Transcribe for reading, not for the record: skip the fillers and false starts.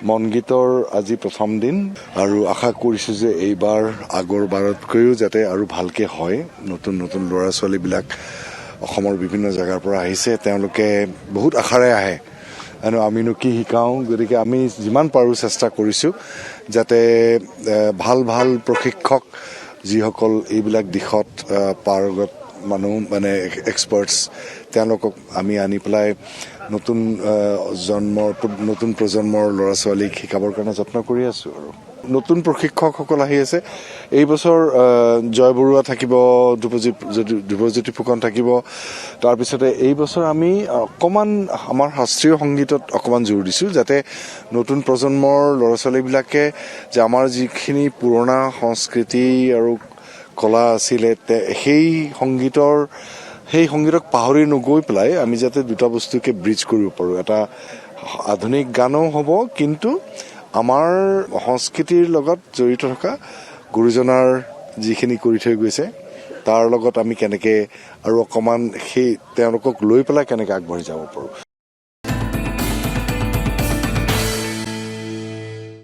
মনগীতৰ আজি প্ৰথম দিন আৰু আশা কৰিছো যে এইবাৰ আগৰ বাৰতকৈও যাতে আৰু ভালকে হয়। নতুন নতুন ল'ৰা ছোৱালীবিলাক অসমৰ বিভিন্ন জাগাৰ পৰা আহিছে, তেওঁলোকে বহুত আশাৰে আহে আৰু আমিনো কি শিকাওঁ, গতিকে আমি যিমান পাৰোঁ চেষ্টা কৰিছোঁ যাতে ভাল ভাল প্ৰশিক্ষক যিসকল এইবিলাক দিশত পাৰগত মানুহ মানে এক্সপাৰ্টছ, তেওঁলোকক আমি আনি পেলাই নতুন প্ৰজন্মৰ ল'ৰা ছোৱালীক শিকাবৰ কাৰণে যত্ন কৰি আছোঁ। আৰু নতুন প্ৰশিক্ষকসকল আহি আছে। এই বছৰ জয় বৰুৱা থাকিব, ধ্ৰুৱজ্যোতি ফুকন থাকিব। তাৰপিছতে এই বছৰ আমি অকণমান আমাৰ শাস্ত্ৰীয় সংগীতত অকণমান জোৰ দিছোঁ, যাতে নতুন প্ৰজন্মৰ ল'ৰা ছোৱালীবিলাকে যে আমাৰ যিখিনি পুৰণা সংস্কৃতি আৰু কলা আছিলে সেই সংগীতক পাহৰি নগৈ পেলাই আমি যাতে দুটা বস্তুকে ব্ৰিজ কৰিব পাৰোঁ। এটা আধুনিক গানো হ'ব, কিন্তু আমাৰ সংস্কৃতিৰ লগত জড়িত থকা গুৰুজনাৰ যিখিনি কৰি থৈ গৈছে তাৰ লগত আমি কেনেকৈ আৰু অকণমান সেই তেওঁলোকক লৈ পেলাই কেনেকৈ আগবাঢ়ি যাব পাৰোঁ।